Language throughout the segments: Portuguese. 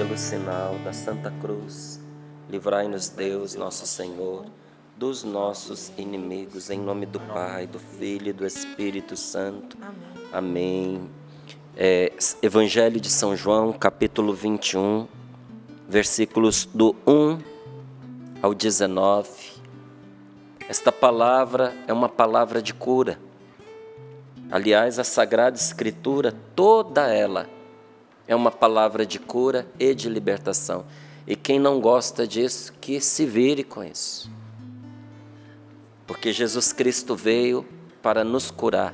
pelo sinal da Santa Cruz, livrai-nos Deus, nosso Senhor, dos nossos inimigos, em nome do Pai, do Filho e do Espírito Santo. Amém. Evangelho de São João, capítulo 21, versículos do 1 ao 19. Esta palavra é uma palavra de cura. Aliás, a Sagrada Escritura, toda ela, é uma palavra de cura e de libertação. E quem não gosta disso, que se vire com isso. Porque Jesus Cristo veio para nos curar.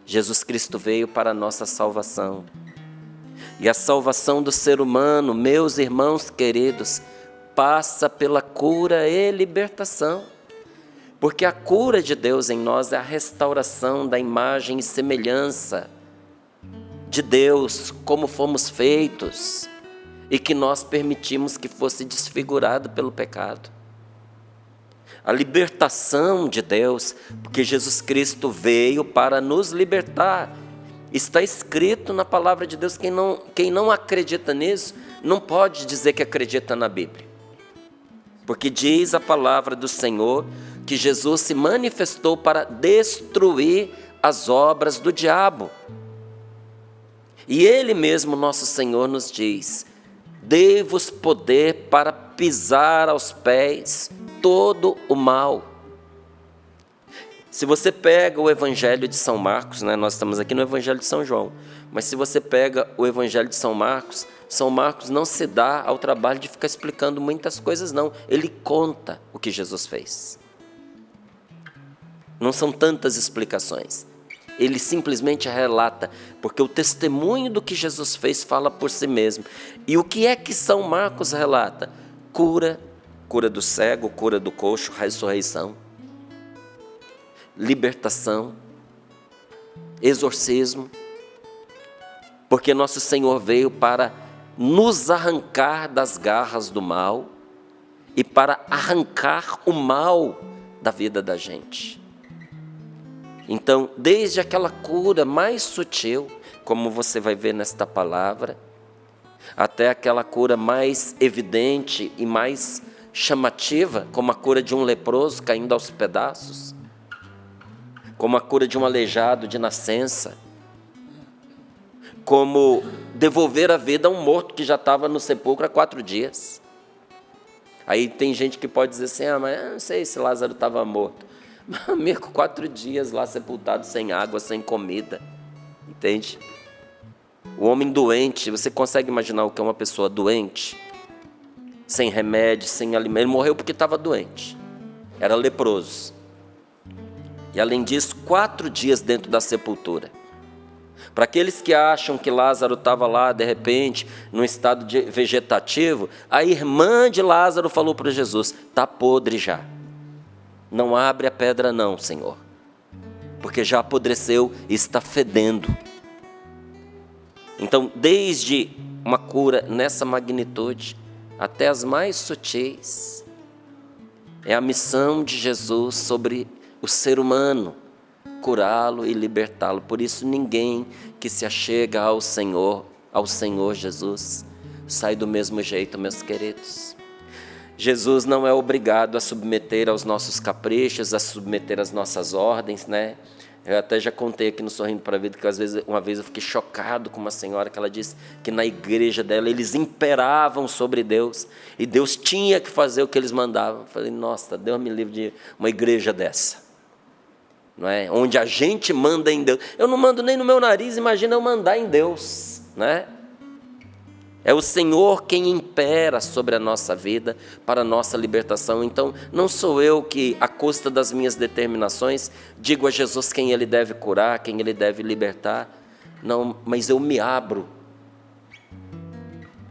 Jesus Cristo veio para a nossa salvação. E a salvação do ser humano, meus irmãos queridos, passa pela cura e libertação. Porque a cura de Deus em nós é a restauração da imagem e semelhança de Deus, como fomos feitos, e que nós permitimos que fosse desfigurado pelo pecado. A libertação de Deus, porque Jesus Cristo veio para nos libertar. Está escrito na palavra de Deus, quem não acredita nisso, não pode dizer que acredita na Bíblia. Porque diz a palavra do Senhor que Jesus se manifestou para destruir as obras do diabo. E Ele mesmo, nosso Senhor, nos diz: dei-vos poder para pisar aos pés todo o mal. Se você pega o Evangelho de São Marcos, nós estamos aqui no Evangelho de São João, mas se você pega o Evangelho de São Marcos não se dá ao trabalho de ficar explicando muitas coisas, não. Ele conta o que Jesus fez. Não são tantas explicações. Ele simplesmente relata, porque o testemunho do que Jesus fez fala por si mesmo. E o que é que São Marcos relata? Cura do cego, cura do coxo, ressurreição, libertação, exorcismo. Porque nosso Senhor veio para nos arrancar das garras do mal e para arrancar o mal da vida da gente. Então, desde aquela cura mais sutil, como você vai ver nesta palavra, até aquela cura mais evidente e mais chamativa, como a cura de um leproso caindo aos pedaços, como a cura de um aleijado de nascença, como devolver a vida a um morto que já estava no sepulcro há 4 dias. Aí tem gente que pode dizer assim, mas eu não sei se Lázaro estava morto. Meu amigo, 4 dias lá sepultado, sem água, sem comida, entende? O homem doente, você consegue imaginar o que é uma pessoa doente? Sem remédio, sem alimento, ele morreu porque estava doente, era leproso. E além disso, 4 dias dentro da sepultura. Para aqueles que acham que Lázaro estava lá, de repente, num estado vegetativo, a irmã de Lázaro falou para Jesus, está podre já. Não abre a pedra não, Senhor, porque já apodreceu e está fedendo. Então, desde uma cura nessa magnitude, até as mais sutis, é a missão de Jesus sobre o ser humano, curá-lo e libertá-lo. Por isso, ninguém que se achega ao Senhor Jesus, sai do mesmo jeito, meus queridos. Jesus não é obrigado a submeter aos nossos caprichos, a submeter às nossas ordens, né? Eu até já contei aqui no Sorrindo para a Vida que uma vez eu fiquei chocado com uma senhora que ela disse que na igreja dela eles imperavam sobre Deus e Deus tinha que fazer o que eles mandavam. Eu falei, nossa, Deus me livre de uma igreja dessa, não é? Onde a gente manda em Deus. Eu não mando nem no meu nariz, imagina eu mandar em Deus, né? É o Senhor quem impera sobre a nossa vida para a nossa libertação. Então, não sou eu que, à custa das minhas determinações, digo a Jesus quem Ele deve curar, quem Ele deve libertar. Não, mas eu me abro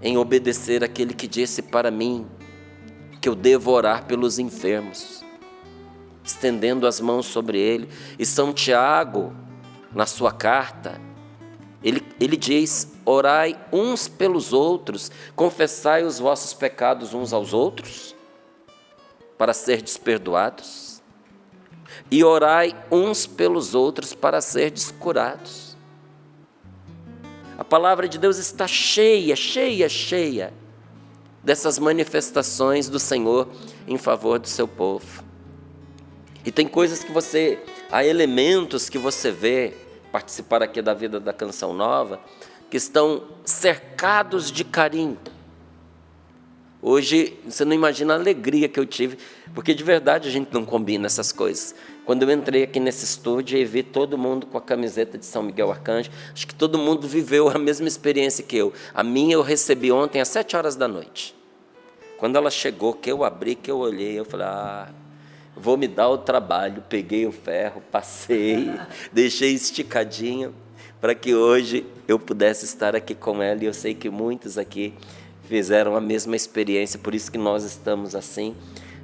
em obedecer aquele que disse para mim que eu devo orar pelos enfermos, estendendo as mãos sobre ele. E São Tiago, na sua carta, ele diz, orai uns pelos outros, confessai os vossos pecados uns aos outros, para serdes perdoados, e orai uns pelos outros para serdes curados. A palavra de Deus está cheia, cheia, cheia dessas manifestações do Senhor em favor do seu povo. E tem coisas que há elementos que você vê, participar aqui da vida da Canção Nova, que estão cercados de carinho. Hoje, você não imagina a alegria que eu tive, porque de verdade a gente não combina essas coisas. Quando eu entrei aqui nesse estúdio e vi todo mundo com a camiseta de São Miguel Arcanjo, acho que todo mundo viveu a mesma experiência que eu. A minha eu recebi ontem às 7 horas da noite. Quando ela chegou, que eu abri, que eu olhei, eu falei, vou me dar o trabalho. Peguei o ferro, passei, deixei esticadinho, para que hoje eu pudesse estar aqui com ela, e eu sei que muitos aqui fizeram a mesma experiência, por isso que nós estamos assim.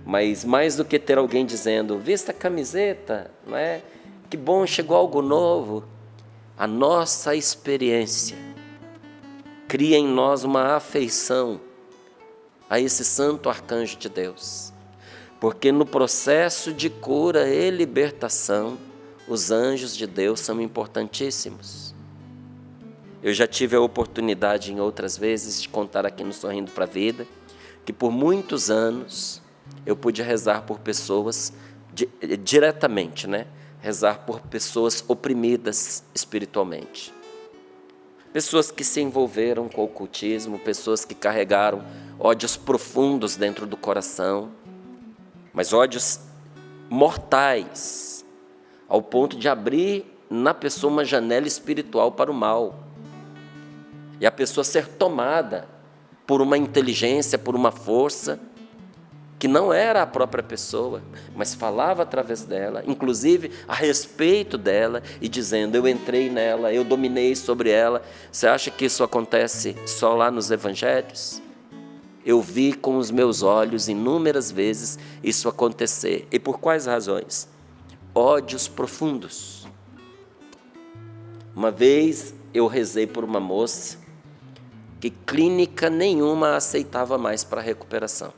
Mas mais do que ter alguém dizendo, vista a camiseta, não é? Que bom, chegou algo novo. A nossa experiência cria em nós uma afeição a esse santo arcanjo de Deus. Porque no processo de cura e libertação, os anjos de Deus são importantíssimos. Eu já tive a oportunidade em outras vezes de contar aqui no Sorrindo para a Vida, que por muitos anos eu pude rezar por pessoas, diretamente, né? Rezar por pessoas oprimidas espiritualmente. Pessoas que se envolveram com o ocultismo, pessoas que carregaram ódios profundos dentro do coração, mas ódios mortais, ao ponto de abrir na pessoa uma janela espiritual para o mal. E a pessoa ser tomada por uma inteligência, por uma força, que não era a própria pessoa, mas falava através dela, inclusive a respeito dela, e dizendo, eu entrei nela, eu dominei sobre ela. Você acha que isso acontece só lá nos evangelhos? Eu vi com os meus olhos inúmeras vezes isso acontecer. E por quais razões? Ódios profundos. Uma vez eu rezei por uma moça que clínica nenhuma aceitava mais para recuperação.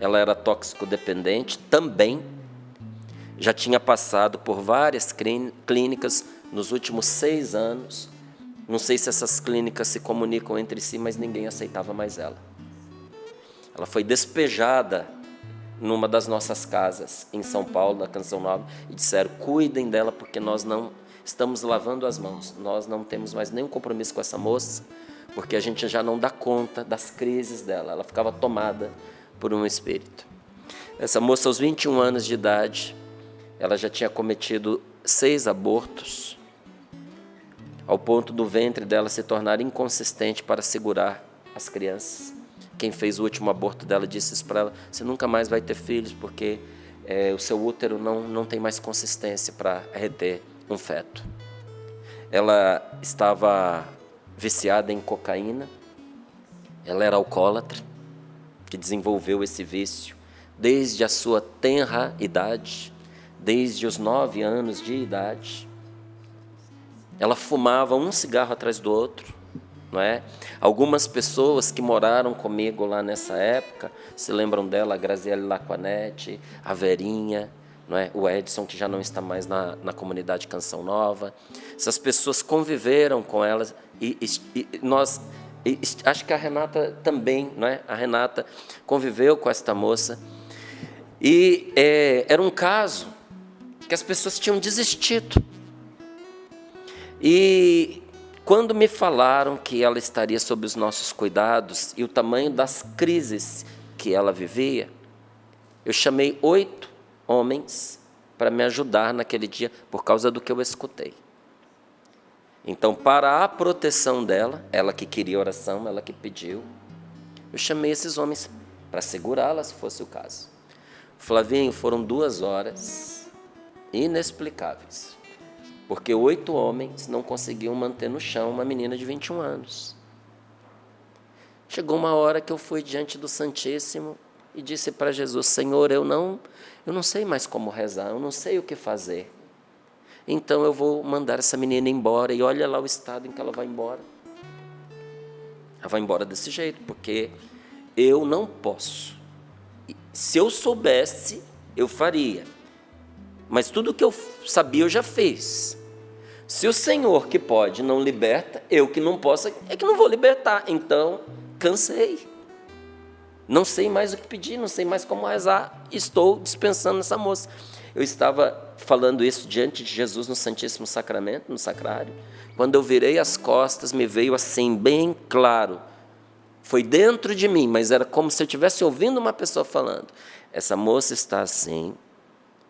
Ela era tóxico-dependente também, já tinha passado por várias clínicas nos últimos 6 anos. Não sei se essas clínicas se comunicam entre si, mas ninguém aceitava mais ela. Ela foi despejada numa das nossas casas em São Paulo, na Canção Nova, e disseram, cuidem dela porque nós não estamos lavando as mãos, nós não temos mais nenhum compromisso com essa moça, porque a gente já não dá conta das crises dela. Ela ficava tomada por um espírito. Essa moça, aos 21 anos de idade, ela já tinha cometido 6 abortos, ao ponto do ventre dela se tornar inconsistente para segurar as crianças. Quem fez o último aborto dela disse isso para ela, você nunca mais vai ter filhos, porque o seu útero não tem mais consistência para reter um feto. Ela estava viciada em cocaína, ela era alcoólatra, que desenvolveu esse vício desde a sua tenra idade, desde os 9 anos de idade. Ela fumava um cigarro atrás do outro, não é? Algumas pessoas que moraram comigo lá nessa época se lembram dela, a Graziele Laquanete, a Verinha, não é? O Edson, que já não está mais na comunidade Canção Nova. Essas pessoas conviveram com elas e nós... acho que a Renata também, não é? A Renata conviveu com esta moça. E era um caso que as pessoas tinham desistido. E quando me falaram que ela estaria sob os nossos cuidados e o tamanho das crises que ela vivia, eu chamei 8 homens para me ajudar naquele dia por causa do que eu escutei. Então, para a proteção dela, ela que queria oração, ela que pediu, eu chamei esses homens para segurá-la, se fosse o caso. Flavinho, foram 2 horas inexplicáveis, porque 8 homens não conseguiam manter no chão uma menina de 21 anos. Chegou uma hora que eu fui diante do Santíssimo e disse para Jesus, Senhor, eu não sei mais como rezar, eu não sei o que fazer. Então eu vou mandar essa menina embora, e olha lá o estado em que ela vai embora. Ela vai embora desse jeito, porque eu não posso. Se eu soubesse, eu faria. Mas tudo que eu sabia, eu já fiz. Se o Senhor que pode não liberta, eu que não posso, é que não vou libertar. Então, cansei. Não sei mais o que pedir, não sei mais como rezar. Estou dispensando essa moça. Eu estava falando isso diante de Jesus no Santíssimo Sacramento, no sacrário. Quando eu virei as costas, me veio assim, bem claro. Foi dentro de mim, mas era como se eu estivesse ouvindo uma pessoa falando. Essa moça está assim,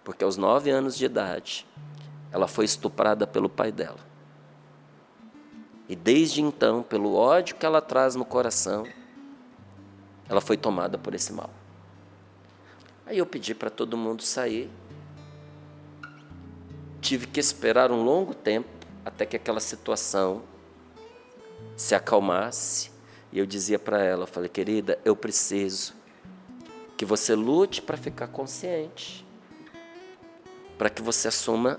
porque aos 9 anos de idade, ela foi estuprada pelo pai dela. E desde então, pelo ódio que ela traz no coração, ela foi tomada por esse mal. Aí eu pedi para todo mundo sair. Tive que esperar um longo tempo até que aquela situação se acalmasse. E eu dizia para ela, eu falei, querida, eu preciso que você lute para ficar consciente, para que você assuma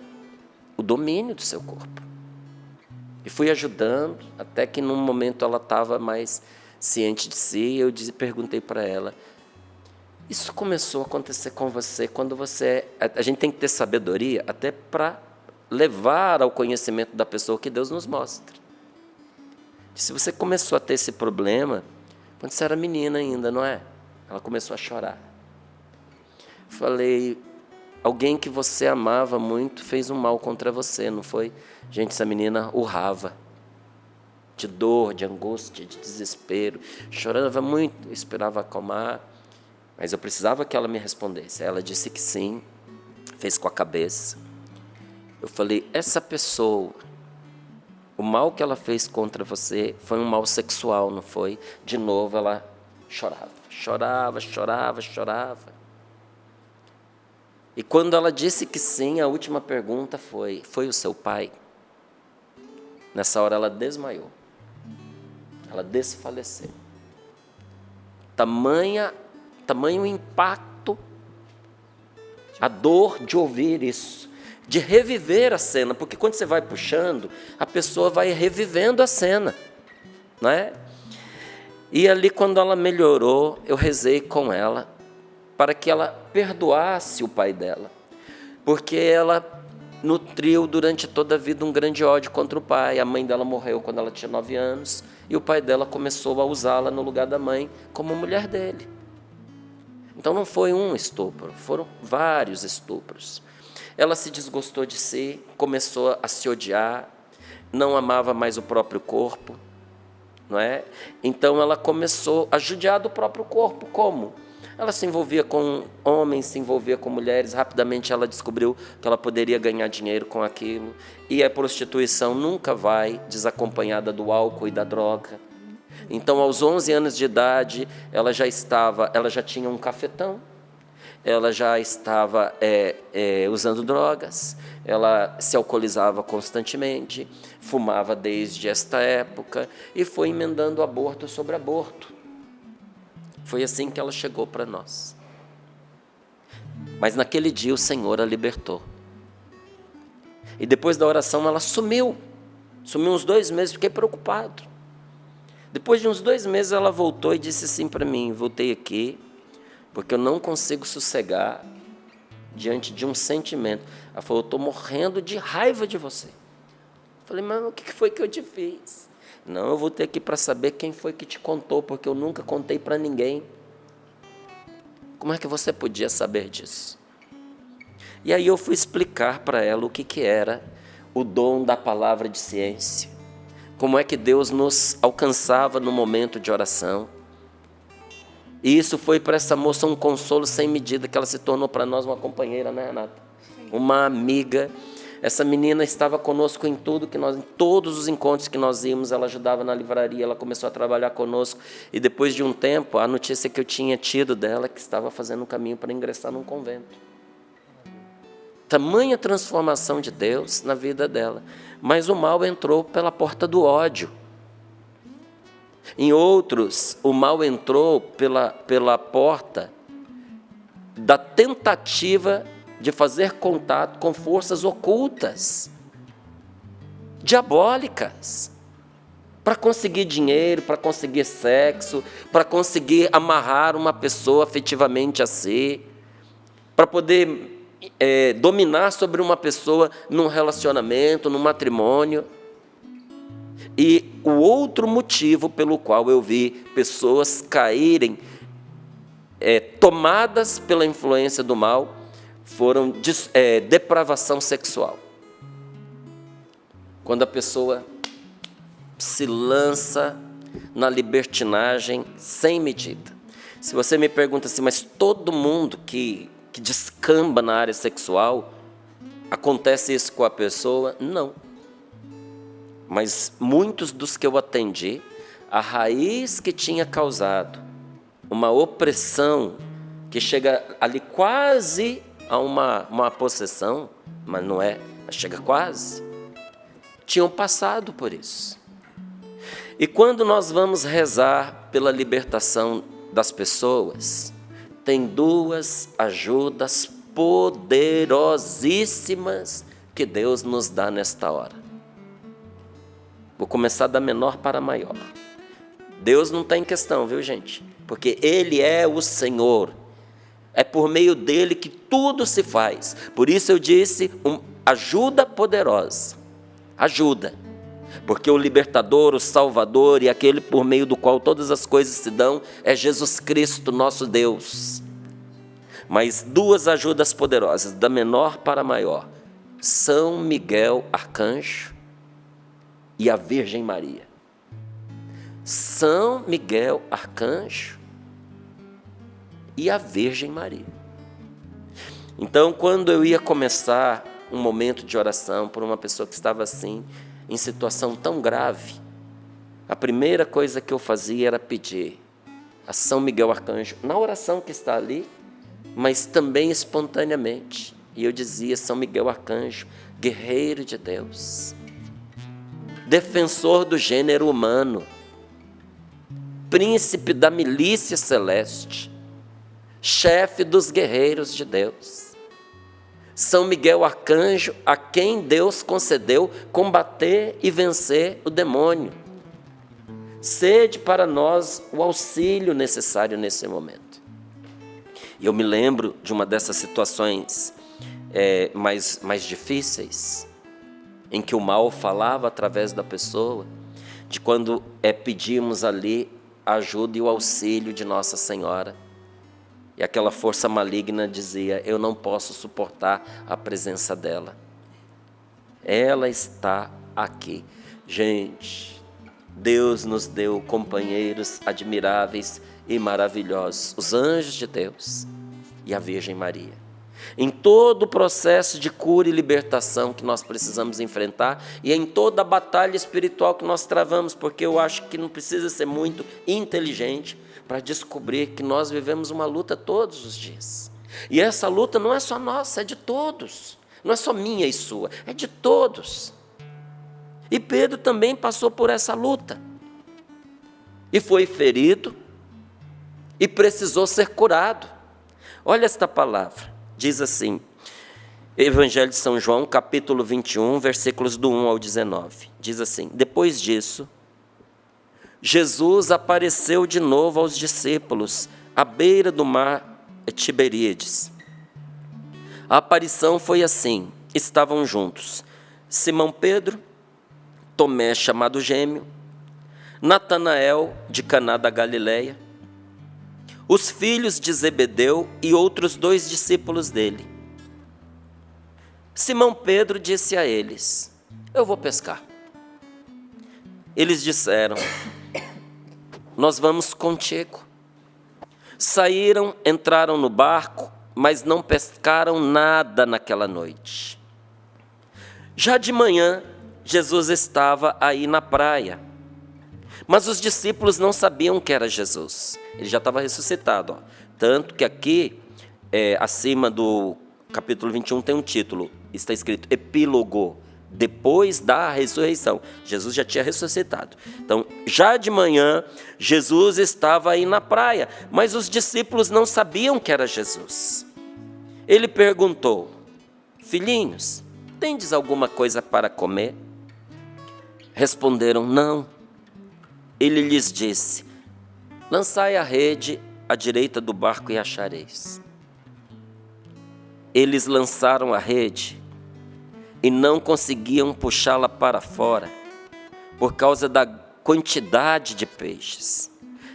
o domínio do seu corpo. E fui ajudando, até que num momento ela estava mais ciente de si, e eu perguntei para ela, isso começou a acontecer com você quando você... A gente tem que ter sabedoria até para levar ao conhecimento da pessoa que Deus nos mostra. Se você começou a ter esse problema, quando você era menina ainda, não é? Ela começou a chorar. Falei, alguém que você amava muito fez um mal contra você, não foi? Gente, essa menina urrava, de dor, de angústia, de desespero, chorava muito, eu esperava acalmar, mas eu precisava que ela me respondesse. Ela disse que sim, fez com a cabeça. Eu falei, essa pessoa, o mal que ela fez contra você foi um mal sexual, não foi? De novo ela chorava. E quando ela disse que sim, a última pergunta foi o seu pai? Nessa hora ela desmaiou. Ela desfaleceu. Tamanho impacto, a dor de ouvir isso, de reviver a cena, porque quando você vai puxando, a pessoa vai revivendo a cena, não é? E ali, quando ela melhorou, eu rezei com ela, para que ela perdoasse o pai dela, porque ela nutriu durante toda a vida um grande ódio contra o pai. A mãe dela morreu quando ela tinha 9 anos, e o pai dela começou a usá-la no lugar da mãe, como mulher dele. Então não foi um estupro, foram vários estupros. Ela se desgostou de si, começou a se odiar, não amava mais o próprio corpo, não é? Então ela começou a judiar do próprio corpo. Como? Ela se envolvia com homens, se envolvia com mulheres, rapidamente ela descobriu que ela poderia ganhar dinheiro com aquilo, e a prostituição nunca vai desacompanhada do álcool e da droga. Então, aos 11 anos de idade, ela já tinha um cafetão, ela já estava usando drogas, ela se alcoolizava constantemente, fumava desde esta época e foi emendando aborto sobre aborto. Foi assim que ela chegou para nós. Mas naquele dia o Senhor a libertou. E depois da oração ela sumiu uns 2 meses, fiquei preocupado. Depois de uns 2 meses ela voltou e disse assim para mim, voltei aqui, porque eu não consigo sossegar diante de um sentimento. Ela falou, eu estou morrendo de raiva de você. Eu falei, mas o que foi que eu te fiz? Não, eu voltei aqui para saber quem foi que te contou, porque eu nunca contei para ninguém. Como é que você podia saber disso? E aí eu fui explicar para ela o que era o dom da palavra de ciência. Como é que Deus nos alcançava no momento de oração. E isso foi para essa moça um consolo sem medida, que ela se tornou para nós uma companheira, né, Renata? Uma amiga. Essa menina estava conosco em todos os encontros que nós íamos, ela ajudava na livraria, ela começou a trabalhar conosco. E depois de um tempo, a notícia que eu tinha tido dela, que estava fazendo um caminho para ingressar num convento. Tamanha transformação de Deus na vida dela. Mas o mal entrou pela porta do ódio. Em outros, o mal entrou pela porta da tentativa de fazer contato com forças ocultas, diabólicas, para conseguir dinheiro, para conseguir sexo, para conseguir amarrar uma pessoa afetivamente a si, para poder dominar sobre uma pessoa num relacionamento, num matrimônio. E o outro motivo pelo qual eu vi pessoas caírem, tomadas pela influência do mal, foram depravação sexual. Quando a pessoa se lança na libertinagem sem medida. Se você me pergunta assim, mas todo mundo que descamba na área sexual, acontece isso com a pessoa? Não. Mas muitos dos que eu atendi, a raiz que tinha causado uma opressão, que chega ali quase a uma possessão, mas não é, mas chega quase, tinham passado por isso. E quando nós vamos rezar pela libertação das pessoas, tem duas ajudas poderosíssimas que Deus nos dá nesta hora. Vou começar da menor para a maior. Deus não está em questão, viu, gente? Porque Ele é o Senhor. É por meio dEle que tudo se faz. Por isso eu disse, ajuda poderosa. Ajuda. Porque o libertador, o salvador e aquele por meio do qual todas as coisas se dão é Jesus Cristo, nosso Deus. Mas duas ajudas poderosas, da menor para a maior. São Miguel, arcanjo, e a Virgem Maria. São Miguel, arcanjo, e a Virgem Maria. Então, quando eu ia começar um momento de oração por uma pessoa que estava assim, em situação tão grave, a primeira coisa que eu fazia era pedir a São Miguel Arcanjo, na oração que está ali, mas também espontaneamente. E eu dizia, São Miguel Arcanjo, guerreiro de Deus, defensor do gênero humano, príncipe da milícia celeste, chefe dos guerreiros de Deus, São Miguel Arcanjo, a quem Deus concedeu combater e vencer o demônio. Sede para nós o auxílio necessário nesse momento. E eu me lembro de uma dessas situações mais difíceis, em que o mal falava através da pessoa, de quando pedíamos ali a ajuda e o auxílio de Nossa Senhora. E aquela força maligna dizia, eu não posso suportar a presença dela. Ela está aqui. Gente, Deus nos deu companheiros admiráveis e maravilhosos, os anjos de Deus e a Virgem Maria. Em todo o processo de cura e libertação que nós precisamos enfrentar e em toda a batalha espiritual que nós travamos, porque eu acho que não precisa ser muito inteligente para descobrir que nós vivemos uma luta todos os dias. E essa luta não é só nossa, é de todos. Não é só minha e sua, é de todos. E Pedro também passou por essa luta. E foi ferido e precisou ser curado. Olha esta palavra, diz assim, Evangelho de São João, capítulo 21, versículos do 1 ao 19. Diz assim, depois disso, Jesus apareceu de novo aos discípulos, à beira do mar Tiberíades. A aparição foi assim, estavam juntos Simão Pedro, Tomé chamado Gêmeo, Natanael de Caná da Galileia, os filhos de Zebedeu e outros 2 discípulos dele. Simão Pedro disse a eles, eu vou pescar. Eles disseram, nós vamos contigo. Saíram, entraram no barco, mas não pescaram nada naquela noite. Já de manhã, Jesus estava aí na praia, mas os discípulos não sabiam que era Jesus. Ele já estava ressuscitado. Tanto que aqui, acima do capítulo 21, tem um título, está escrito Epílogo, depois da ressurreição. Jesus já tinha ressuscitado. Então, já de manhã, Jesus estava aí na praia, mas os discípulos não sabiam que era Jesus. Ele perguntou, filhinhos, tendes alguma coisa para comer? Responderam, não. Ele lhes disse, lançai a rede à direita do barco e achareis. eles lançaram a rede e não conseguiam puxá-la para fora, por causa da quantidade de peixes.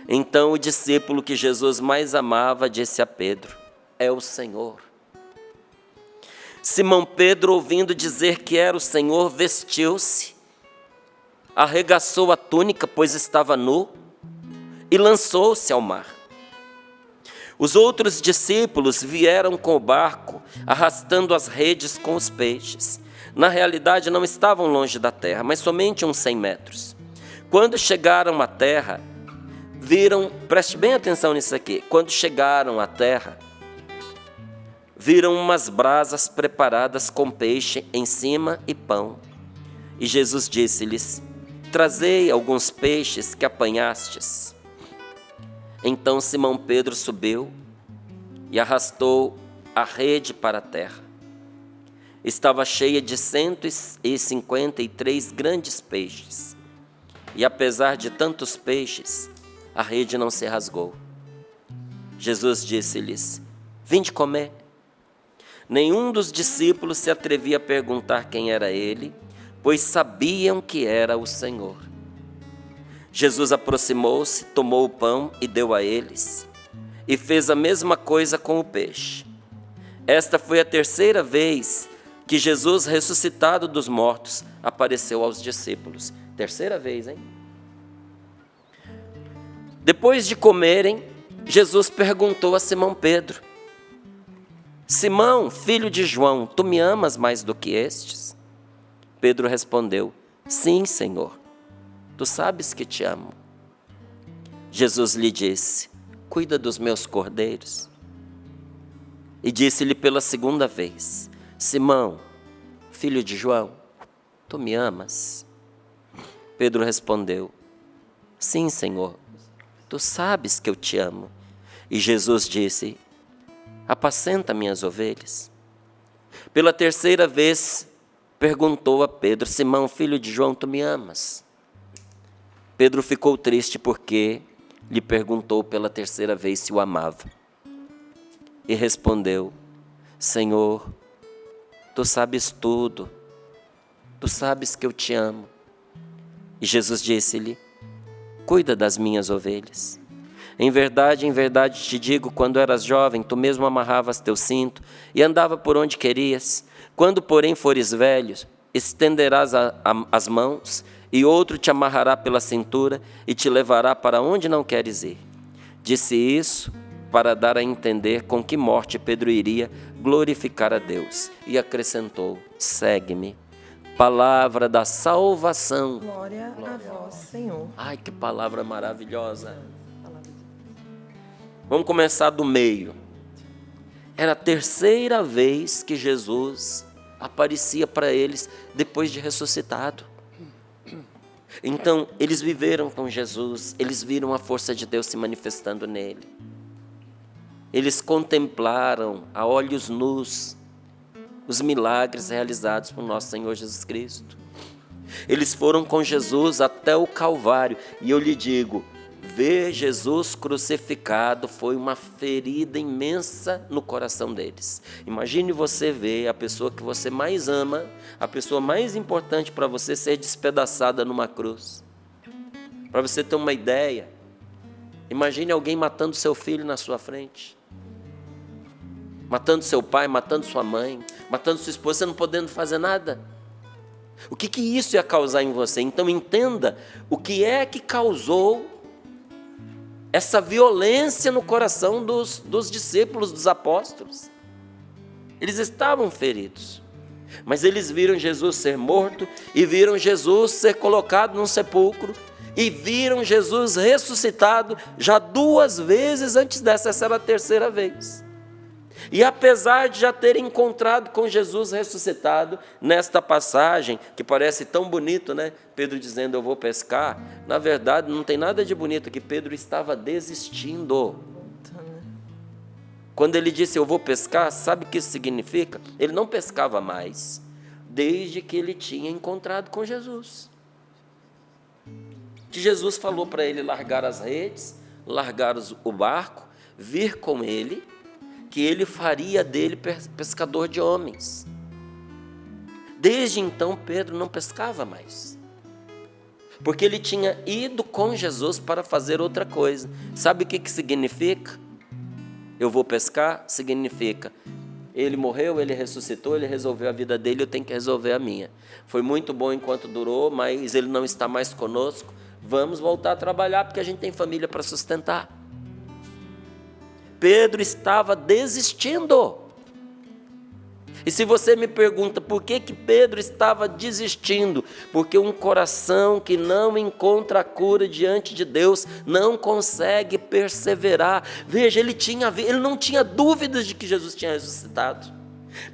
Então o discípulo que Jesus mais amava disse a Pedro: é o Senhor. Simão Pedro, ouvindo dizer que era o Senhor, vestiu-se, arregaçou a túnica, pois estava nu, e lançou-se ao mar. Os outros discípulos vieram com o barco, arrastando as redes com os peixes. Na realidade, não estavam longe da terra, mas somente uns 100 metros. Quando chegaram à terra, viram, preste bem atenção nisso aqui, quando chegaram à terra, viram umas brasas preparadas com peixe em cima e pão. E Jesus disse-lhes: trazei alguns peixes que apanhastes. Então Simão Pedro subiu e arrastou a rede para a terra. Estava cheia de 153 grandes peixes. E apesar de tantos peixes, a rede não se rasgou. Jesus disse-lhes: vinde comer. Nenhum dos discípulos se atrevia a perguntar quem era ele, pois sabiam que era o Senhor. Jesus aproximou-se, tomou o pão e deu a eles, e fez a mesma coisa com o peixe. Esta foi a terceira vez que Jesus, ressuscitado dos mortos, apareceu aos discípulos. Terceira vez, hein? Depois de comerem, Jesus perguntou a Simão Pedro: Simão, filho de João, tu me amas mais do que estes? Pedro respondeu: sim, Senhor, tu sabes que te amo. Jesus lhe disse: cuida dos meus cordeiros. E disse-lhe pela segunda vez: Simão, filho de João, tu me amas? Pedro respondeu: sim, Senhor, tu sabes que eu te amo. E Jesus disse: apacenta minhas ovelhas. Pela terceira vez perguntou a Pedro: Simão, filho de João, tu me amas? Pedro ficou triste porque lhe perguntou pela terceira vez se o amava. E respondeu: Senhor, tu sabes tudo, tu sabes que eu te amo. E Jesus disse-lhe: cuida das minhas ovelhas. Em verdade te digo, quando eras jovem, tu mesmo amarravas teu cinto e andava por onde querias. Quando, porém, fores velho, estenderás as mãos e outro te amarrará pela cintura e te levará para onde não queres ir. Disse isso para dar a entender com que morte Pedro iria glorificar a Deus. E acrescentou: segue-me. Palavra da salvação. Glória a vós, Senhor. Ai, que palavra maravilhosa. Vamos começar do meio. Era a terceira vez que Jesus aparecia para eles depois de ressuscitado. Então, eles viveram com Jesus, eles viram a força de Deus se manifestando nele. Eles contemplaram a olhos nus os milagres realizados por nosso Senhor Jesus Cristo. Eles foram com Jesus até o Calvário. E eu lhe digo, ver Jesus crucificado foi uma ferida imensa no coração deles. Imagine você ver a pessoa que você mais ama, a pessoa mais importante para você ser despedaçada numa cruz. Para você ter uma ideia, imagine alguém matando seu filho na sua frente. Matando seu pai, matando sua mãe, matando sua esposa, você não podendo fazer nada. O que isso ia causar em você? Então entenda o que é que causou essa violência no coração dos discípulos, dos apóstolos. Eles estavam feridos, mas eles viram Jesus ser morto, e viram Jesus ser colocado num sepulcro, e viram Jesus ressuscitado já 2 vezes antes dessa. Essa era a terceira vez. E apesar de já terem encontrado com Jesus ressuscitado, nesta passagem, que parece tão bonito, né? Pedro dizendo, eu vou pescar. Na verdade, não tem nada de bonito, que Pedro estava desistindo. Quando ele disse, eu vou pescar, sabe o que isso significa? Ele não pescava mais, desde que ele tinha encontrado com Jesus. Que Jesus falou para ele largar as redes, largar o barco, vir com ele, que ele faria dele pescador de homens. Desde então, Pedro não pescava mais, porque ele tinha ido com Jesus para fazer outra coisa. Sabe o que significa? Eu vou pescar, significa, ele morreu, ele ressuscitou, ele resolveu a vida dele, eu tenho que resolver a minha. Foi muito bom enquanto durou, mas ele não está mais conosco, vamos voltar a trabalhar, porque a gente tem família para sustentar. Pedro estava desistindo. E se você me pergunta por que Pedro estava desistindo, porque um coração que não encontra a cura diante de Deus não consegue perseverar. Veja, ele não tinha dúvidas de que Jesus tinha ressuscitado.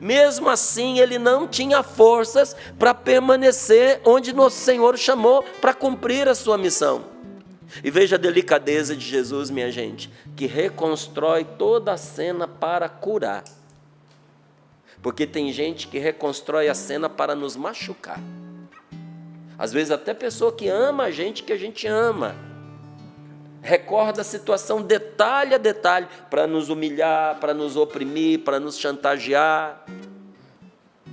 Mesmo assim, ele não tinha forças para permanecer onde nosso Senhor chamou para cumprir a sua missão. E veja a delicadeza de Jesus, minha gente, que reconstrói toda a cena para curar. Porque tem gente que reconstrói a cena para nos machucar. Às vezes até pessoa que ama a gente, que a gente ama, recorda a situação detalhe a detalhe, para nos humilhar, para nos oprimir, para nos chantagear,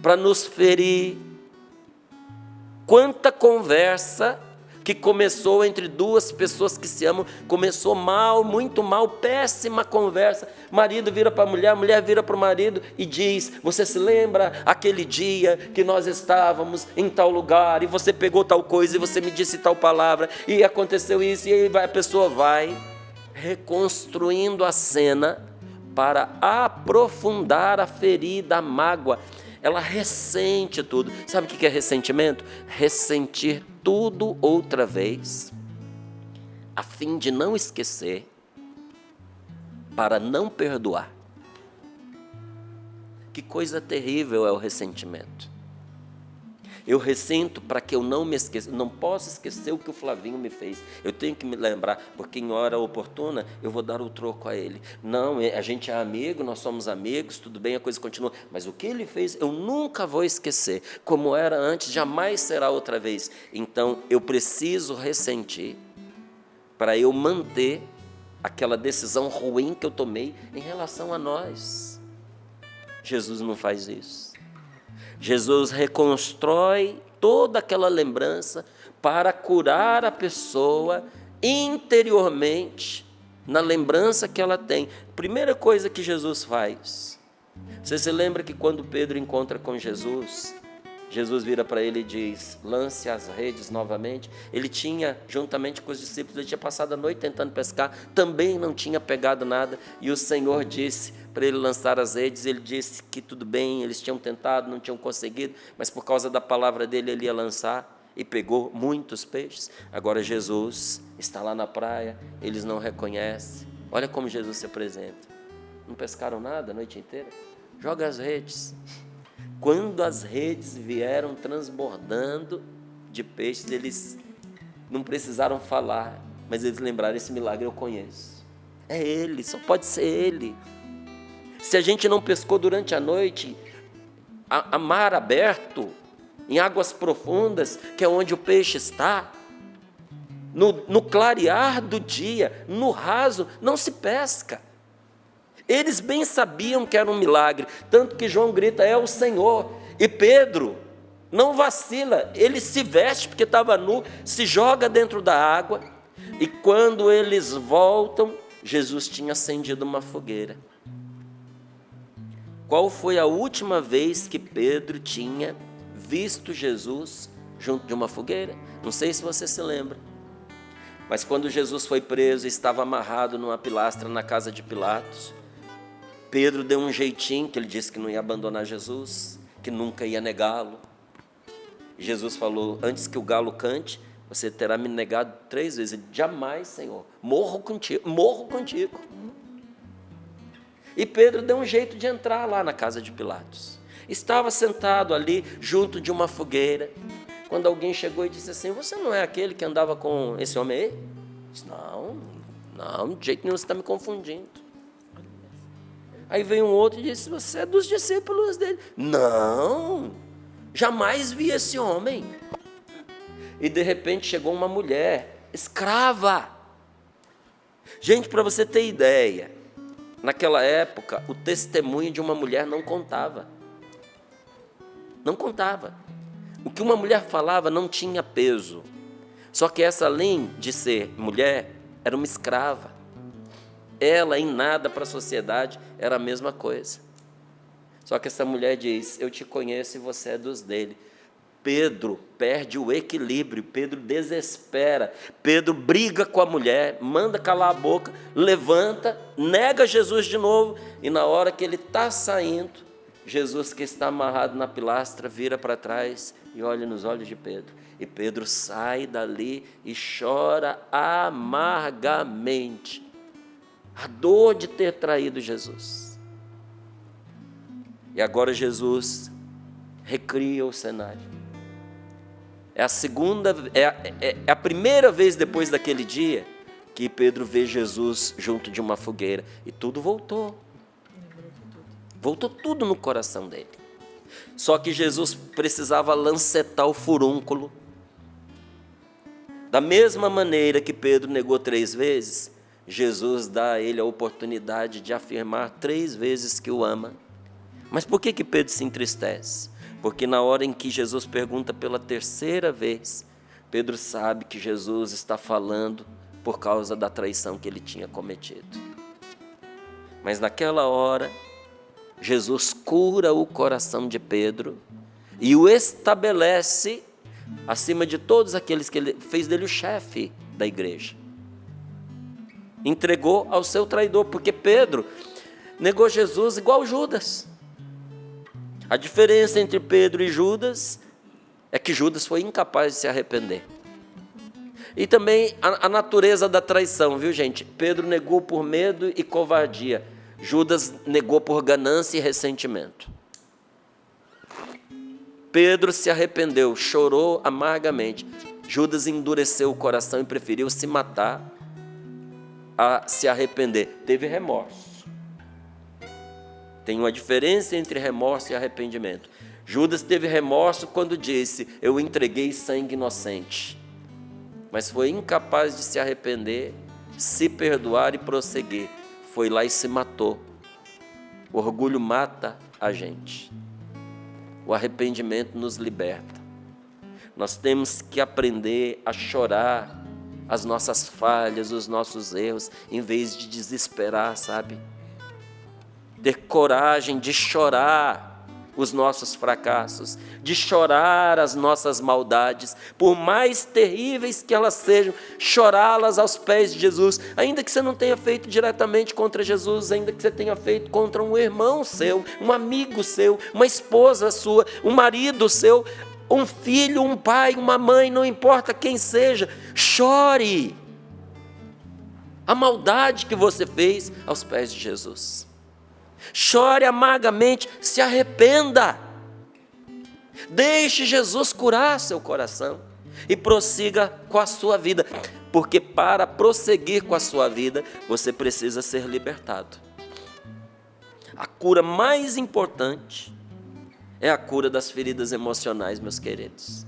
para nos ferir. Quanta conversa que começou entre duas pessoas que se amam, começou mal, muito mal, péssima conversa. Marido vira para a mulher vira para o marido e diz: você se lembra aquele dia que nós estávamos em tal lugar, e você pegou tal coisa, e você me disse tal palavra, e aconteceu isso, e aí a pessoa vai reconstruindo a cena para aprofundar a ferida, a mágoa. Ela ressente tudo. Sabe o que é ressentimento? Ressentir tudo outra vez, a fim de não esquecer, para não perdoar. Que coisa terrível é o ressentimento. Eu ressinto para que eu não me esqueça, não posso esquecer o que o Flavinho me fez. Eu tenho que me lembrar, porque em hora oportuna eu vou dar o troco a ele. Não, a gente é amigo, nós somos amigos, tudo bem, a coisa continua. Mas o que ele fez eu nunca vou esquecer. Como era antes, jamais será outra vez. Então eu preciso ressentir para eu manter aquela decisão ruim que eu tomei em relação a nós. Jesus não faz isso. Jesus reconstrói toda aquela lembrança para curar a pessoa interiormente, na lembrança que ela tem. Primeira coisa que Jesus faz. Você se lembra que quando Pedro encontra com Jesus, Jesus vira para ele e diz: lance as redes novamente. Ele tinha, juntamente com os discípulos, ele tinha passado a noite tentando pescar, também não tinha pegado nada, e o Senhor disse para ele lançar as redes. Ele disse que tudo bem, eles tinham tentado, não tinham conseguido, mas por causa da palavra dele, ele ia lançar, e pegou muitos peixes. Agora Jesus está lá na praia, eles não reconhecem. Olha como Jesus se apresenta. Não pescaram nada a noite inteira? Joga as redes. Quando as redes vieram transbordando de peixes, eles não precisaram falar, mas eles lembraram: esse milagre eu conheço. É Ele, só pode ser Ele. Se a gente não pescou durante a noite, a mar aberto, em águas profundas, que é onde o peixe está, no clarear do dia, no raso, não se pesca. Eles bem sabiam que era um milagre, tanto que João grita: é o Senhor. E Pedro não vacila, ele se veste porque estava nu, se joga dentro da água, e quando eles voltam, Jesus tinha acendido uma fogueira. Qual foi a última vez que Pedro tinha visto Jesus junto de uma fogueira? Não sei se você se lembra, mas quando Jesus foi preso e estava amarrado numa pilastra na casa de Pilatos, Pedro deu um jeitinho, que ele disse que não ia abandonar Jesus, que nunca ia negá-lo. Jesus falou: antes que o galo cante, você terá me negado 3 vezes. Ele: jamais, Senhor, morro contigo, morro contigo. E Pedro deu um jeito de entrar lá na casa de Pilatos. Estava sentado ali, junto de uma fogueira, quando alguém chegou e disse assim: você não é aquele que andava com esse homem aí? Ele disse: não, de jeito nenhum, você está me confundindo. Aí veio um outro e disse: você é dos discípulos dele. Não, jamais vi esse homem. E de repente chegou uma mulher, escrava. Gente, para você ter ideia, naquela época, o testemunho de uma mulher não contava. Não contava. O que uma mulher falava não tinha peso. Só que essa, além de ser mulher, era uma escrava. Ela, em nada para a sociedade, era a mesma coisa. Só que essa mulher diz: eu te conheço e você é dos dele. Pedro perde o equilíbrio, Pedro desespera, Pedro briga com a mulher, manda calar a boca, levanta, nega Jesus de novo, e na hora que ele está saindo, Jesus, que está amarrado na pilastra, vira para trás e olha nos olhos de Pedro. E Pedro sai dali e chora amargamente a dor de ter traído Jesus. E agora Jesus recria o cenário. É a primeira vez depois daquele dia que Pedro vê Jesus junto de uma fogueira. E tudo voltou. Voltou tudo no coração dele. Só que Jesus precisava lancetar o furúnculo. Da mesma maneira que Pedro negou 3 vezes, Jesus dá a ele a oportunidade de afirmar 3 vezes que o ama. Mas por que Pedro se entristece? Porque na hora em que Jesus pergunta pela 3ª vez, Pedro sabe que Jesus está falando por causa da traição que ele tinha cometido. Mas naquela hora, Jesus cura o coração de Pedro e o estabelece acima de todos aqueles que ele fez dele o chefe da igreja. Entregou ao seu traidor, porque Pedro negou Jesus igual Judas. A diferença entre Pedro e Judas é que Judas foi incapaz de se arrepender. E também a natureza da traição, viu, gente? Pedro negou por medo e covardia. Judas negou por ganância e ressentimento. Pedro se arrependeu, chorou amargamente. Judas endureceu o coração e preferiu se matar a se arrepender. Teve remorso. Tem uma diferença entre remorso e arrependimento. Judas teve remorso quando disse: eu entreguei sangue inocente. Mas foi incapaz de se arrepender, se perdoar e prosseguir. Foi lá e se matou. O orgulho mata a gente. O arrependimento nos liberta. Nós temos que aprender a chorar as nossas falhas, os nossos erros, em vez de desesperar, sabe? Ter coragem de chorar os nossos fracassos, de chorar as nossas maldades, por mais terríveis que elas sejam, chorá-las aos pés de Jesus, ainda que você não tenha feito diretamente contra Jesus, ainda que você tenha feito contra um irmão seu, um amigo seu, uma esposa sua, um marido seu, um filho, um pai, uma mãe, não importa quem seja, chore a maldade que você fez aos pés de Jesus. Chore amargamente, se arrependa. Deixe Jesus curar seu coração e prossiga com a sua vida, porque para prosseguir com a sua vida, você precisa ser libertado. A cura mais importante é a cura das feridas emocionais, meus queridos.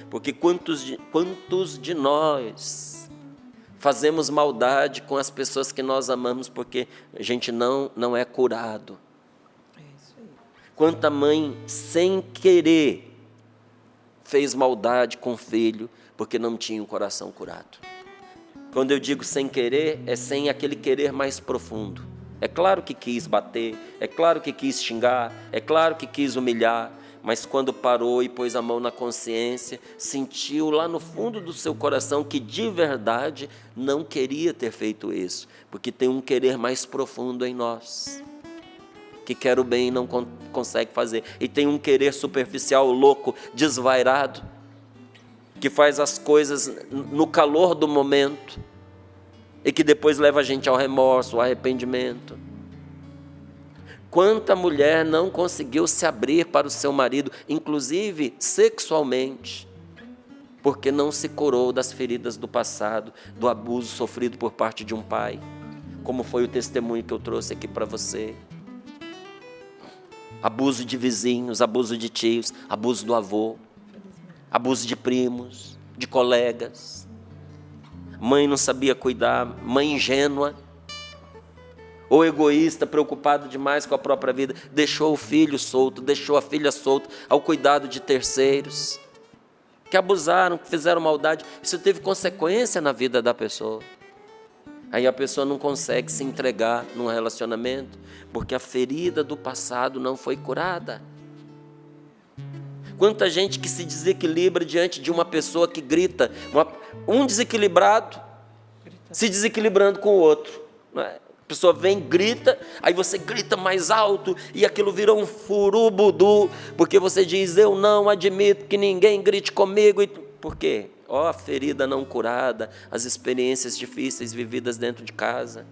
Porque quantos de nós fazemos maldade com as pessoas que nós amamos porque a gente não é curado? É isso aí. Quanta mãe, sem querer, fez maldade com o filho porque não tinha o coração curado. Quando eu digo sem querer, é sem aquele querer mais profundo. É claro que quis bater, é claro que quis xingar, é claro que quis humilhar, mas quando parou e pôs a mão na consciência, sentiu lá no fundo do seu coração que de verdade não queria ter feito isso, porque tem um querer mais profundo em nós, que quer o bem e não consegue fazer, e tem um querer superficial, louco, desvairado, que faz as coisas no calor do momento, e que depois leva a gente ao remorso, ao arrependimento. Quanta mulher não conseguiu se abrir para o seu marido, inclusive sexualmente, porque não se curou das feridas do passado, do abuso sofrido por parte de um pai, como foi o testemunho que eu trouxe aqui para você. Abuso de vizinhos, abuso de tios, abuso do avô, abuso de primos, de colegas. Mãe não sabia cuidar, mãe ingênua, ou egoísta, preocupado demais com a própria vida, deixou o filho solto, deixou a filha solta ao cuidado de terceiros, que abusaram, que fizeram maldade. Isso teve consequência na vida da pessoa. Aí a pessoa não consegue se entregar num relacionamento, porque a ferida do passado não foi curada. Quanta gente que se desequilibra diante de uma pessoa que grita, um desequilibrado se desequilibrando com o outro, não é? A pessoa vem, grita, aí você grita mais alto e aquilo vira um furubudu, porque você diz, eu não admito que ninguém grite comigo. Por quê? Ó, a ferida não curada, as experiências difíceis vividas dentro de casa.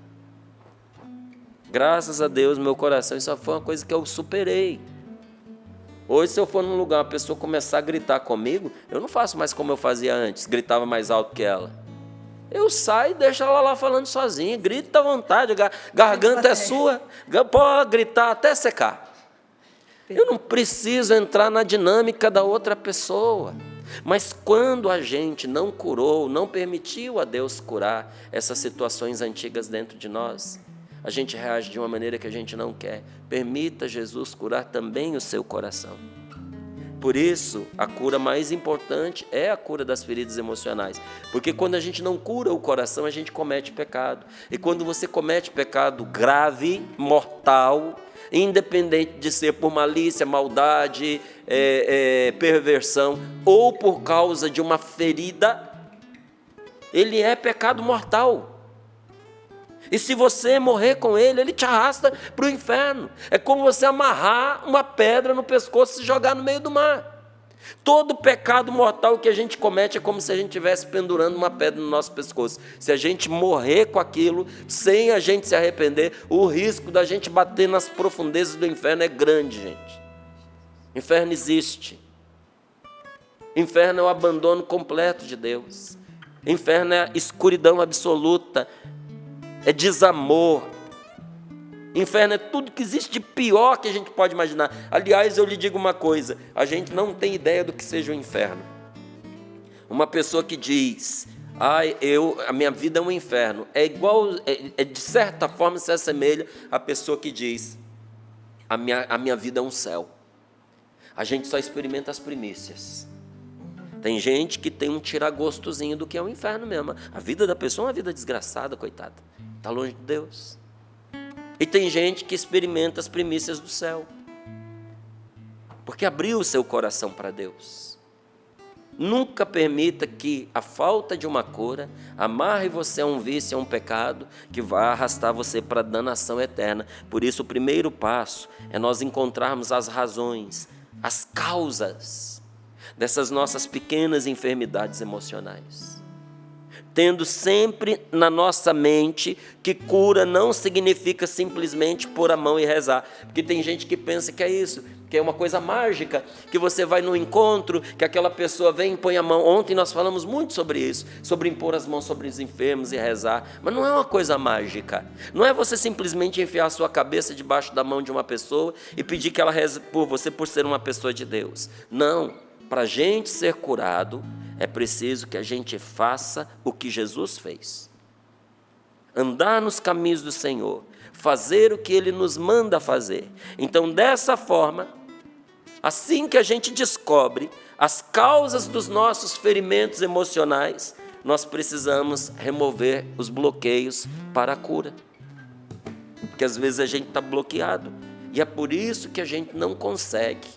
Graças a Deus, meu coração, isso foi uma coisa que eu superei. Hoje, se eu for num lugar, uma pessoa começar a gritar comigo, eu não faço mais como eu fazia antes, gritava mais alto que ela. Eu saio e deixo ela lá falando sozinha, grita à vontade, garganta é sua, pode gritar até secar. Eu não preciso entrar na dinâmica da outra pessoa. Mas quando a gente não curou, não permitiu a Deus curar essas situações antigas dentro de nós, a gente reage de uma maneira que a gente não quer. Permita Jesus curar também o seu coração. Por isso, a cura mais importante é a cura das feridas emocionais. Porque quando a gente não cura o coração, a gente comete pecado. E quando você comete pecado grave, mortal, independente de ser por malícia, maldade, perversão, ou por causa de uma ferida, ele é pecado mortal. E se você morrer com ele, ele te arrasta para o inferno. É como você amarrar uma pedra no pescoço e se jogar no meio do mar. Todo pecado mortal que a gente comete é como se a gente estivesse pendurando uma pedra no nosso pescoço. Se a gente morrer com aquilo, sem a gente se arrepender, o risco da gente bater nas profundezas do inferno é grande, gente. Inferno existe. Inferno é o abandono completo de Deus. Inferno é a escuridão absoluta. É desamor. Inferno é tudo que existe de pior que a gente pode imaginar. Aliás, eu lhe digo uma coisa, a gente não tem ideia do que seja o inferno. Uma pessoa que diz, a minha vida é um inferno, de certa forma se assemelha à pessoa que diz, a minha vida é um céu. A gente só experimenta as primícias. Tem gente que tem um tiragostozinho do que é o inferno mesmo. A vida da pessoa é uma vida desgraçada, coitada. Está longe de Deus. E tem gente que experimenta as primícias do céu. Porque abriu o seu coração para Deus. Nunca permita que a falta de uma cura amarre você a um vício, a um pecado, que vai arrastar você para a danação eterna. Por isso, o primeiro passo é nós encontrarmos as razões, as causas dessas nossas pequenas enfermidades emocionais. Tendo sempre na nossa mente que cura não significa simplesmente pôr a mão e rezar. Porque tem gente que pensa que é isso, que é uma coisa mágica, que você vai num encontro, que aquela pessoa vem e põe a mão. Ontem nós falamos muito sobre isso, sobre impor as mãos sobre os enfermos e rezar. Mas não é uma coisa mágica. Não é você simplesmente enfiar a sua cabeça debaixo da mão de uma pessoa e pedir que ela reze por você por ser uma pessoa de Deus. Não. Para a gente ser curado, é preciso que a gente faça o que Jesus fez. Andar nos caminhos do Senhor, fazer o que Ele nos manda fazer. Então, dessa forma, assim que a gente descobre as causas dos nossos ferimentos emocionais, nós precisamos remover os bloqueios para a cura. Porque às vezes a gente está bloqueado, e é por isso que a gente não consegue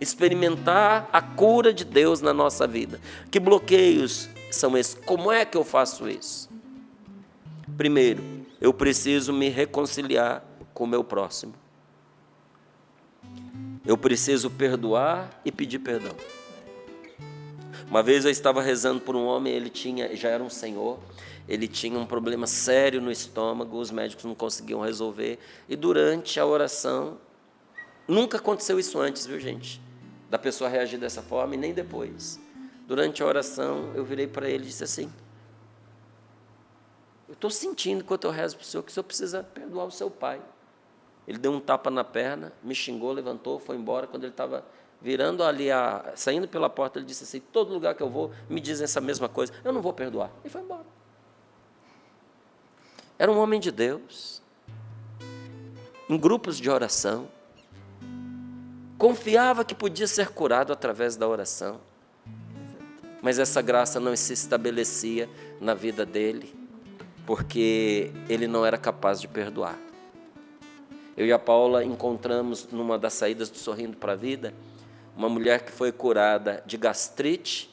experimentar a cura de Deus na nossa vida. Que bloqueios são esses? Como é que eu faço isso? Primeiro, eu preciso me reconciliar com o meu próximo. Eu preciso perdoar e pedir perdão. Uma vez eu estava rezando por um homem, já era um senhor, ele tinha um problema sério no estômago, os médicos não conseguiam resolver, e durante a oração, nunca aconteceu isso antes, viu, gente? Da pessoa reagir dessa forma e nem depois. Durante a oração, eu virei para ele e disse assim, eu estou sentindo, enquanto eu rezo para o senhor, que o senhor precisa perdoar o seu pai. Ele deu um tapa na perna, me xingou, levantou, foi embora. Quando ele estava virando ali, saindo pela porta, ele disse assim, todo lugar que eu vou, me dizem essa mesma coisa, eu não vou perdoar. E foi embora. Era um homem de Deus. em grupos de oração, confiava que podia ser curado através da oração, mas essa graça não se estabelecia na vida dele, porque ele não era capaz de perdoar. Eu e a Paula encontramos, numa das saídas do Sorrindo para a Vida, uma mulher que foi curada de gastrite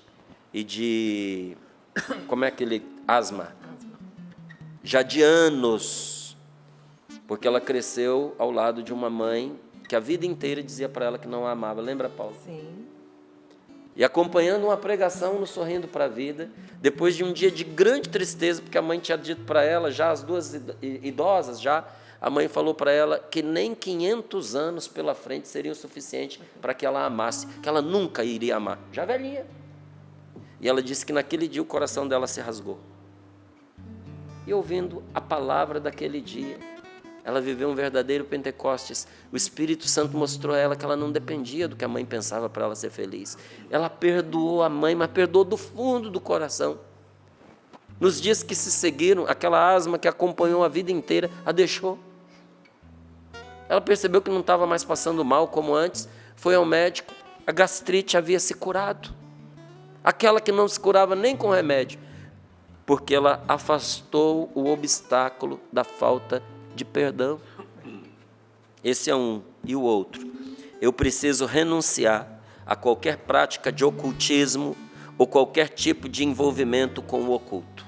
e de, asma, já de anos, porque ela cresceu ao lado de uma mãe que a vida inteira dizia para ela que não a amava. Lembra, Paula? Sim. E acompanhando uma pregação no Sorrindo para a Vida, depois de um dia de grande tristeza, porque a mãe tinha dito para ela, já as duas idosas, a mãe falou para ela que nem 500 anos pela frente seriam suficiente para que ela amasse, que ela nunca iria amar, já velhinha. E ela disse que naquele dia o coração dela se rasgou. E ouvindo a palavra daquele dia, ela viveu um verdadeiro Pentecostes. O Espírito Santo mostrou a ela que ela não dependia do que a mãe pensava para ela ser feliz. Ela perdoou a mãe, mas perdoou do fundo do coração. Nos dias que se seguiram, aquela asma que acompanhou a vida inteira, a deixou. Ela percebeu que não estava mais passando mal como antes, foi ao médico, a gastrite havia se curado. Aquela que não se curava nem com remédio, porque ela afastou o obstáculo da falta de perdão. Esse é um. E o outro? Eu preciso renunciar a qualquer prática de ocultismo ou qualquer tipo de envolvimento com o oculto.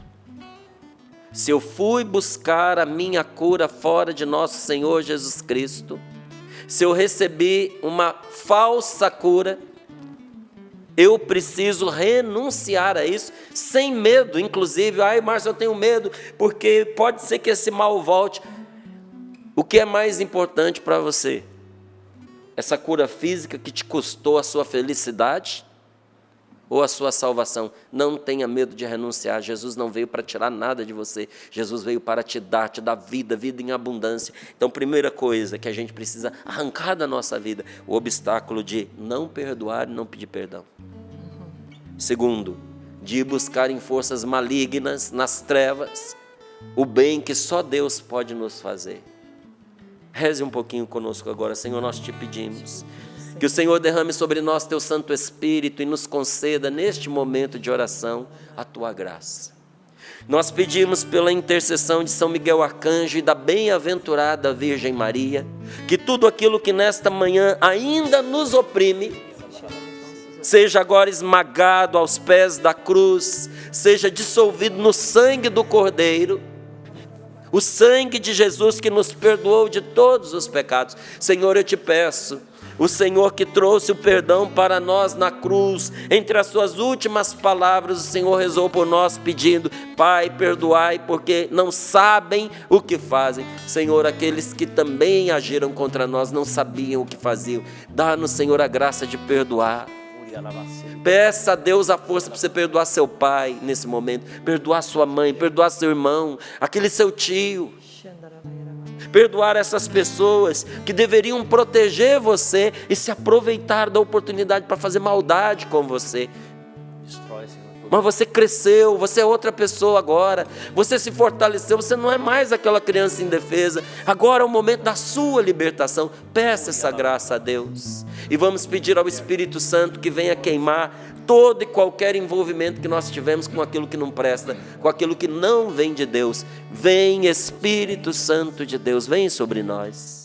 Se eu fui buscar a minha cura fora de nosso Senhor Jesus Cristo, se eu recebi uma falsa cura, eu preciso renunciar a isso, sem medo, inclusive. Ai, Márcio, eu tenho medo, porque pode ser que esse mal volte. O que é mais importante para você? Essa cura física que te custou a sua felicidade ou a sua salvação? Não tenha medo de renunciar. Jesus não veio para tirar nada de você. Jesus veio para te dar vida, vida em abundância. Então, primeira coisa que a gente precisa arrancar da nossa vida, o obstáculo de não perdoar e não pedir perdão. Segundo, de ir buscar em forças malignas, nas trevas, o bem que só Deus pode nos fazer. Reze um pouquinho conosco agora. Senhor, nós te pedimos que o Senhor derrame sobre nós teu Santo Espírito e nos conceda neste momento de oração a tua graça. Nós pedimos pela intercessão de São Miguel Arcanjo e da bem-aventurada Virgem Maria, que tudo aquilo que nesta manhã ainda nos oprime, seja agora esmagado aos pés da cruz, seja dissolvido no sangue do Cordeiro, o sangue de Jesus que nos perdoou de todos os pecados. Senhor, eu te peço, o Senhor que trouxe o perdão para nós na cruz, entre as suas últimas palavras, o Senhor rezou por nós pedindo: Pai, perdoai, porque não sabem o que fazem. Senhor, aqueles que também agiram contra nós não sabiam o que faziam. Dá-nos, Senhor, a graça de perdoar. Peça a Deus a força para você perdoar seu pai nesse momento, perdoar sua mãe, perdoar seu irmão, aquele seu tio, perdoar essas pessoas que deveriam proteger você e se aproveitar da oportunidade para fazer maldade com você. Mas você cresceu, você é outra pessoa agora, você se fortaleceu, você não é mais aquela criança indefesa. Agora é o momento da sua libertação. Peça essa graça a Deus e vamos pedir ao Espírito Santo que venha queimar todo e qualquer envolvimento que nós tivemos com aquilo que não presta, com aquilo que não vem de Deus. Vem, Espírito Santo de Deus, vem sobre nós.